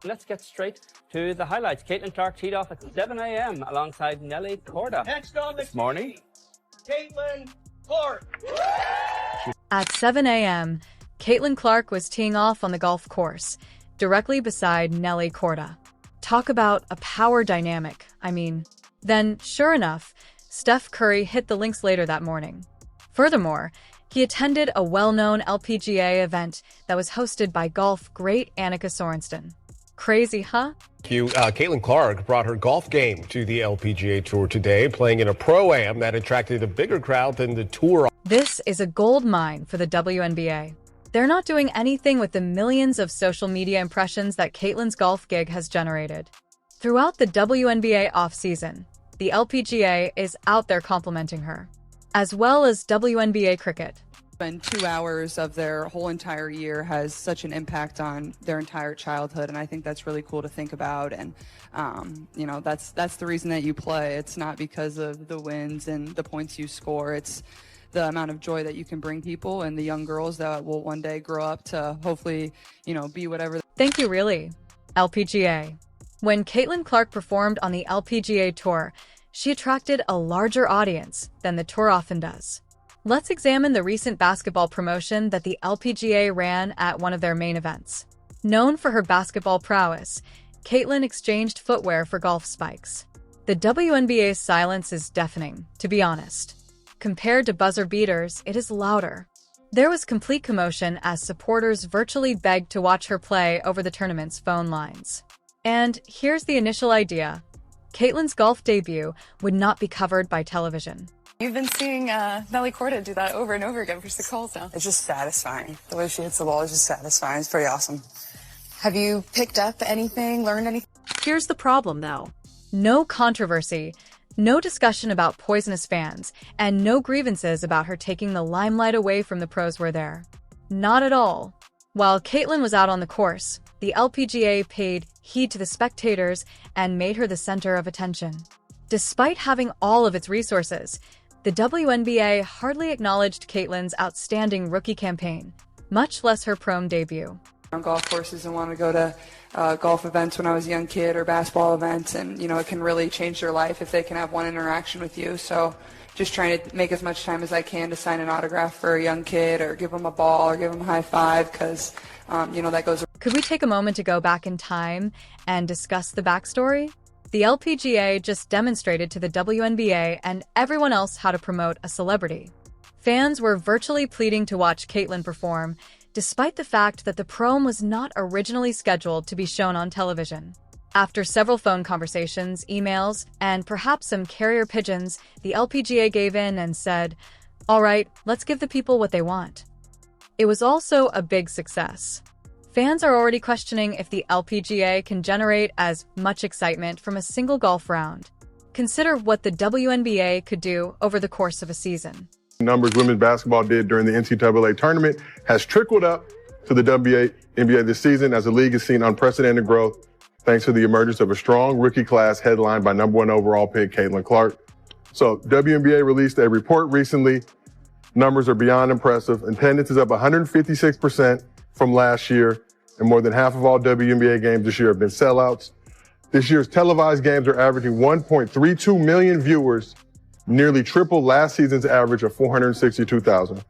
Let's get straight to the highlights. Caitlyn Clark teed off at 7 a.m. alongside Nelly Korda. Next on this morning, Caitlyn Clark. At 7 a.m., Caitlyn Clark was teeing off on the golf course, directly beside Nelly Korda. Talk about a power dynamic, Then, sure enough, Steph Curry hit the links later that morning. Furthermore, he attended a well-known LPGA event that was hosted by golf great Annika Sorensson. Crazy, huh? Caitlyn Clark brought her golf game to the LPGA Tour today, playing in a Pro-Am that attracted a bigger crowd than the Tour. This is a gold mine for the WNBA. They're not doing anything with the millions of social media impressions that Caitlyn's golf gig has generated. Throughout the WNBA offseason, the LPGA is out there complimenting her, as well as WNBA cricket. And 2 hours of their whole entire year has such an impact on their entire childhood, and I think that's really cool to think about. And that's the reason that you play. It's not because of the wins and the points you score. It's the amount of joy that you can bring people and the young girls that will one day grow up to hopefully, be whatever. Thank you, really. LPGA. When Caitlyn Clark performed on the LPGA Tour, she attracted a larger audience than the Tour often does. Let's examine the recent basketball promotion that the LPGA ran at one of their main events. Known for her basketball prowess, Caitlyn exchanged footwear for golf spikes. The WNBA's silence is deafening, to be honest. Compared to buzzer beaters, it is louder. There was complete commotion as supporters virtually begged to watch her play over the tournament's phone lines. And here's the initial idea. Caitlyn's golf debut would not be covered by television. You've been seeing Nelly Korda do that over and over again for 6 holes now. It's just satisfying. The way she hits the ball is just satisfying. It's pretty awesome. Have you picked up anything, learned anything? Here's the problem, though. No controversy, no discussion about poisonous fans, and no grievances about her taking the limelight away from the pros were there. Not at all. While Caitlyn was out on the course, the LPGA paid heed to the spectators and made her the center of attention. Despite having all of its resources, the WNBA hardly acknowledged Caitlyn's outstanding rookie campaign, much less her prom debut. On golf courses and want to go to golf events when I was a young kid or basketball events, and it can really change their life if they can have one interaction with you. So just trying to make as much time as I can to sign an autograph for a young kid or give them a ball or give them a high five, because that goes. Could we take a moment to go back in time and discuss the backstory? The LPGA just demonstrated to the WNBA and everyone else how to promote a celebrity. Fans were virtually pleading to watch Caitlyn perform, despite the fact that the prom was not originally scheduled to be shown on television. After several phone conversations, emails, and perhaps some carrier pigeons, the LPGA gave in and said, "All right, let's give the people what they want." It was also a big success. Fans are already questioning if the LPGA can generate as much excitement from a single golf round. Consider what the WNBA could do over the course of a season. Numbers women's basketball did during the NCAA tournament has trickled up to the WNBA this season as the league has seen unprecedented growth thanks to the emergence of a strong rookie class headlined by #1 overall pick Caitlyn Clark. So WNBA released a report recently. Numbers are beyond impressive. Attendance is up 156% from last year, and more than half of all WNBA games this year have been sellouts. This year's televised games are averaging 1.32 million viewers, nearly triple last season's average of 462,000.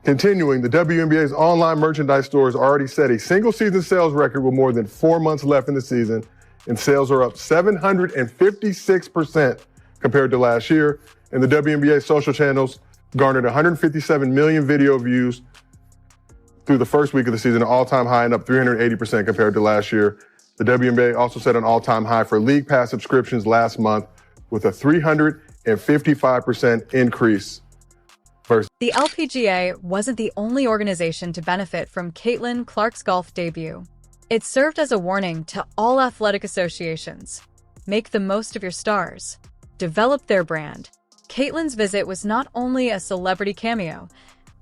Continuing, the WNBA's online merchandise stores already set a single-season sales record with more than 4 months left in the season, and sales are up 756% compared to last year. And the WNBA social channels garnered 157 million video views through the first week of the season, an all-time high and up 380% compared to last year. The WNBA also set an all-time high for League Pass subscriptions last month with a 355% increase. The LPGA wasn't the only organization to benefit from Caitlyn Clark's golf debut. It served as a warning to all athletic associations. Make the most of your stars. Develop their brand. Caitlyn's visit was not only a celebrity cameo,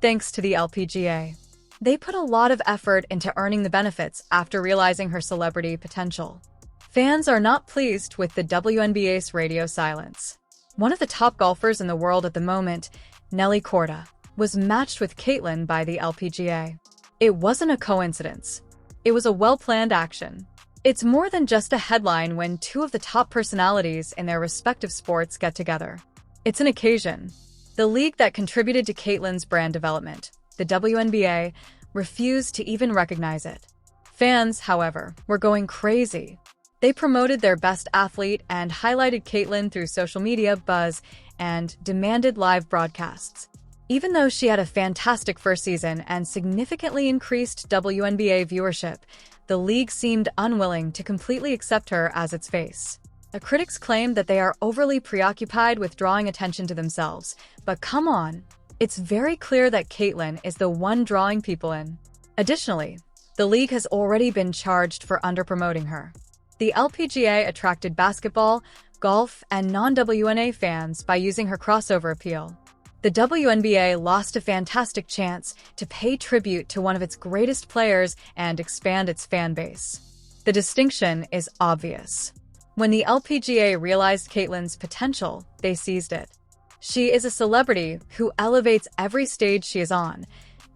thanks to the LPGA. They put a lot of effort into earning the benefits after realizing her celebrity potential. Fans are not pleased with the WNBA's radio silence. One of the top golfers in the world at the moment, Nelly Korda, was matched with Caitlyn by the LPGA. It wasn't a coincidence. It was a well-planned action. It's more than just a headline when two of the top personalities in their respective sports get together. It's an occasion. The league that contributed to Caitlyn's brand development, the WNBA, refused to even recognize it. Fans, however, were going crazy. They promoted their best athlete and highlighted Caitlyn through social media buzz and demanded live broadcasts. Even though she had a fantastic first season and significantly increased WNBA viewership, the league seemed unwilling to completely accept her as its face. The critics claimed that they are overly preoccupied with drawing attention to themselves, but come on, it's very clear that Caitlyn is the one drawing people in. Additionally, the league has already been charged for underpromoting her. The LPGA attracted basketball, golf, and non-WNA fans by using her crossover appeal. The WNBA lost a fantastic chance to pay tribute to one of its greatest players and expand its fan base. The distinction is obvious. When the LPGA realized Caitlyn's potential, they seized it. She is a celebrity who elevates every stage she is on,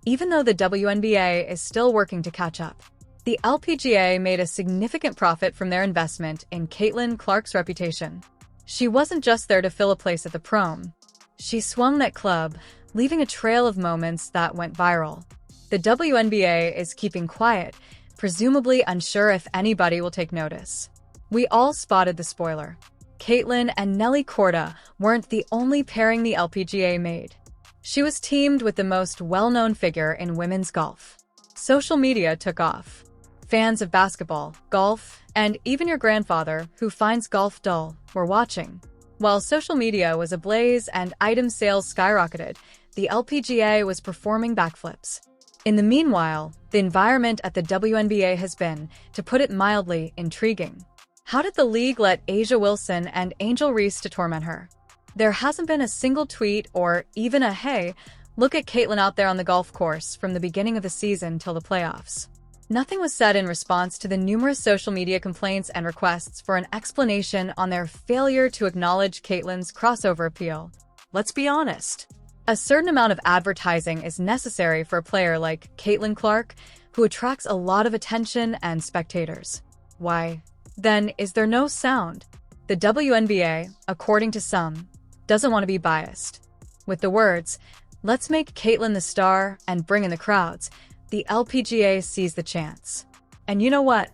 even though the WNBA is still working to catch up. The LPGA made a significant profit from their investment in Caitlyn Clark's reputation. She wasn't just there to fill a place at the prom. She swung that club, leaving a trail of moments that went viral. The WNBA is keeping quiet, presumably unsure if anybody will take notice. We all spotted the spoiler. Caitlyn and Nelly Korda weren't the only pairing the LPGA made. She was teamed with the most well-known figure in women's golf. Social media took off. Fans of basketball, golf, and even your grandfather, who finds golf dull, were watching. While social media was ablaze and item sales skyrocketed, the LPGA was performing backflips. In the meanwhile, the environment at the WNBA has been, to put it mildly, intriguing. How did the league let A'ja Wilson and Angel Reese to torment her? There hasn't been a single tweet or even a "hey, look at Caitlyn out there on the golf course" from the beginning of the season till the playoffs. Nothing was said in response to the numerous social media complaints and requests for an explanation on their failure to acknowledge Caitlyn's crossover appeal. Let's be honest. A certain amount of advertising is necessary for a player like Caitlyn Clark, who attracts a lot of attention and spectators. Why, then, is there no sound? The WNBA, according to some, doesn't want to be biased. With the words, "Let's make Caitlyn the star and bring in the crowds," the LPGA seized the chance. And you know what?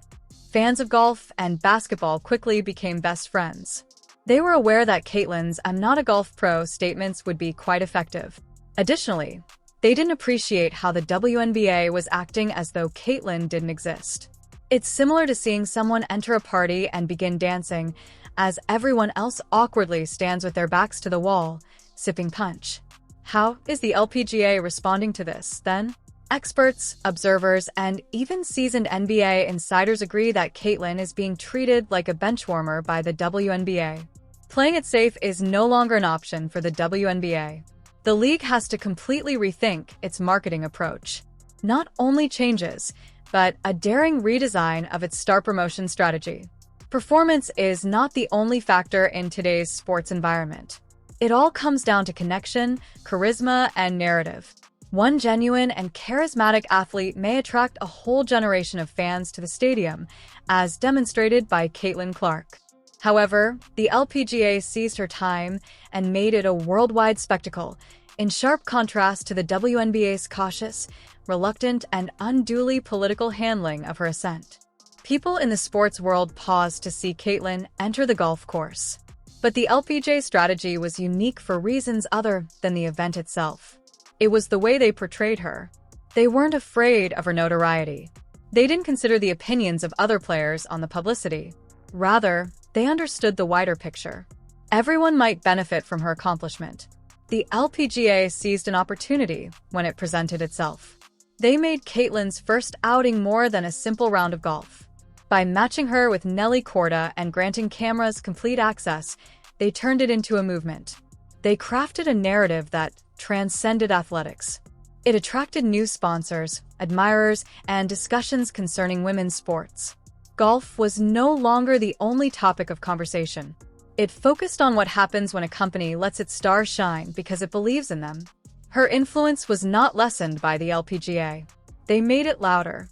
Fans of golf and basketball quickly became best friends. They were aware that Caitlyn's "I'm not a golf pro" statements would be quite effective. Additionally, they didn't appreciate how the WNBA was acting as though Caitlyn didn't exist. It's similar to seeing someone enter a party and begin dancing, as everyone else awkwardly stands with their backs to the wall, sipping punch. How is the LPGA responding to this, then? Experts, observers, and even seasoned NBA insiders agree that Caitlyn is being treated like a benchwarmer by the WNBA. Playing it safe is no longer an option for the WNBA. The league has to completely rethink its marketing approach. Not only changes, but a daring redesign of its star promotion strategy. Performance is not the only factor in today's sports environment. It all comes down to connection, charisma, and narrative. One genuine and charismatic athlete may attract a whole generation of fans to the stadium, as demonstrated by Caitlyn Clark. However, the LPGA seized her time and made it a worldwide spectacle, in sharp contrast to the WNBA's cautious, reluctant, and unduly political handling of her ascent. People in the sports world paused to see Caitlyn enter the golf course. But the LPGA strategy was unique for reasons other than the event itself. It was the way they portrayed her. They weren't afraid of her notoriety. They didn't consider the opinions of other players on the publicity. Rather, they understood the wider picture. Everyone might benefit from her accomplishment. The LPGA seized an opportunity when it presented itself. They made Caitlyn's first outing more than a simple round of golf. By matching her with Nelly Korda and granting cameras complete access, they turned it into a movement. They crafted a narrative that transcended athletics. It attracted new sponsors, admirers, and discussions concerning women's sports. Golf was no longer the only topic of conversation. It focused on what happens when a company lets its stars shine because it believes in them. Her influence was not lessened by the LPGA. They made it louder.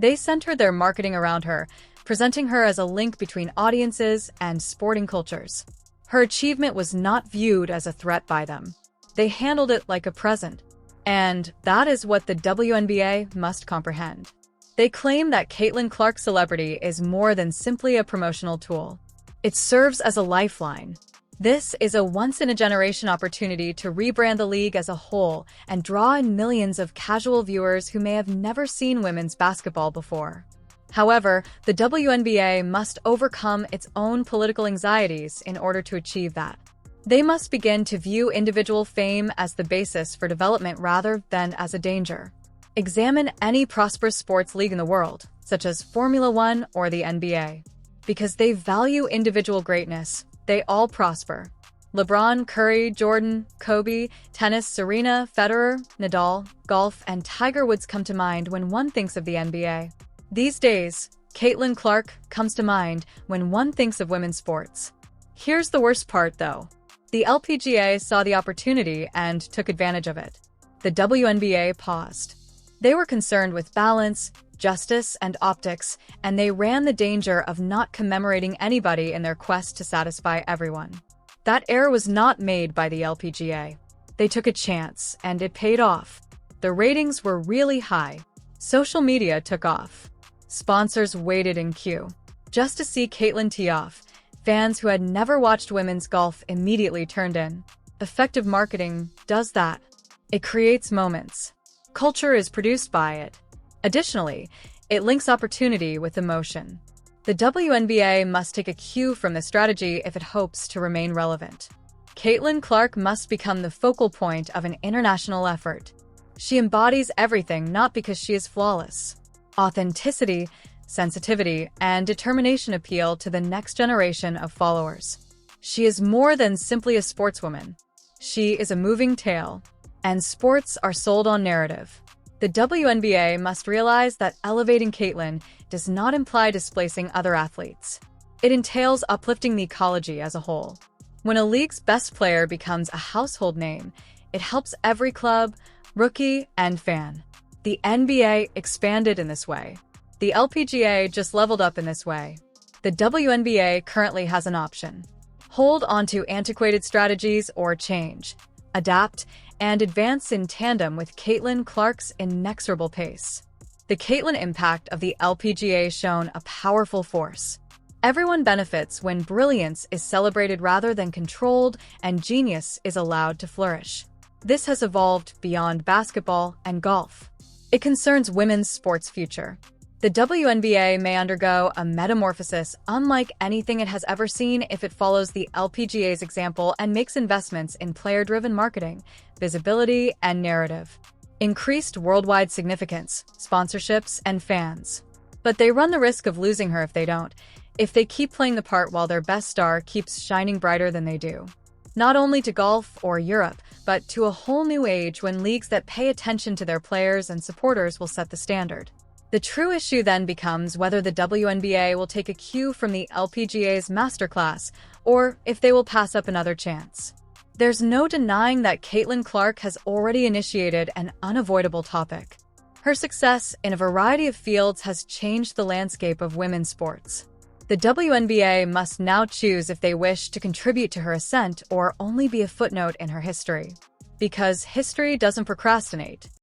They centered their marketing around her, presenting her as a link between audiences and sporting cultures. Her achievement was not viewed as a threat by them. They handled it like a present. And that is what the WNBA must comprehend. They claim that Caitlyn Clark's celebrity is more than simply a promotional tool. It serves as a lifeline. This is a once-in-a-generation opportunity to rebrand the league as a whole and draw in millions of casual viewers who may have never seen women's basketball before. However, the WNBA must overcome its own political anxieties in order to achieve that. They must begin to view individual fame as the basis for development rather than as a danger. Examine any prosperous sports league in the world, such as Formula One or the NBA. Because they value individual greatness, they all prosper. LeBron, Curry, Jordan, Kobe, tennis, Serena, Federer, Nadal, golf, and Tiger Woods come to mind when one thinks of the NBA. These days, Caitlyn Clark comes to mind when one thinks of women's sports. Here's the worst part, though. The LPGA saw the opportunity and took advantage of it. The WNBA paused. They were concerned with balance, justice, and optics, and they ran the danger of not commemorating anybody in their quest to satisfy everyone. That error was not made by the LPGA. They took a chance, and it paid off. The ratings were really high. Social media took off. Sponsors waited in queue just to see Caitlyn tee off. Fans who had never watched women's golf immediately turned in. Effective marketing does that. It creates moments. Culture is produced by it. Additionally, it links opportunity with emotion. The WNBA must take a cue from this strategy if it hopes to remain relevant. Caitlyn Clark must become the focal point of an international effort. She embodies everything not because she is flawless. Authenticity, sensitivity, and determination appeal to the next generation of followers. She is more than simply a sportswoman. She is a moving tale. And sports are sold on narrative. The WNBA must realize that elevating Caitlyn does not imply displacing other athletes. It entails uplifting the ecology as a whole. When a league's best player becomes a household name, it helps every club, rookie, and fan. The NBA expanded in this way. The LPGA just leveled up in this way. The WNBA currently has an option. Hold onto antiquated strategies or change, adapt, and advance in tandem with Caitlyn Clark's inexorable pace. The Caitlyn impact of the LPGA shown a powerful force. Everyone benefits when brilliance is celebrated rather than controlled and genius is allowed to flourish. This has evolved beyond basketball and golf. It concerns women's sports future. The WNBA may undergo a metamorphosis unlike anything it has ever seen if it follows the LPGA's example and makes investments in player-driven marketing, visibility, and narrative. Increased worldwide significance, sponsorships, and fans. But they run the risk of losing her if they don't, if they keep playing the part while their best star keeps shining brighter than they do. Not only to golf or Europe, but to a whole new age when leagues that pay attention to their players and supporters will set the standard. The true issue then becomes whether the WNBA will take a cue from the LPGA's masterclass, or if they will pass up another chance. There's no denying that Caitlyn Clark has already initiated an unavoidable topic. Her success in a variety of fields has changed the landscape of women's sports. The WNBA must now choose if they wish to contribute to her ascent or only be a footnote in her history. Because history doesn't procrastinate.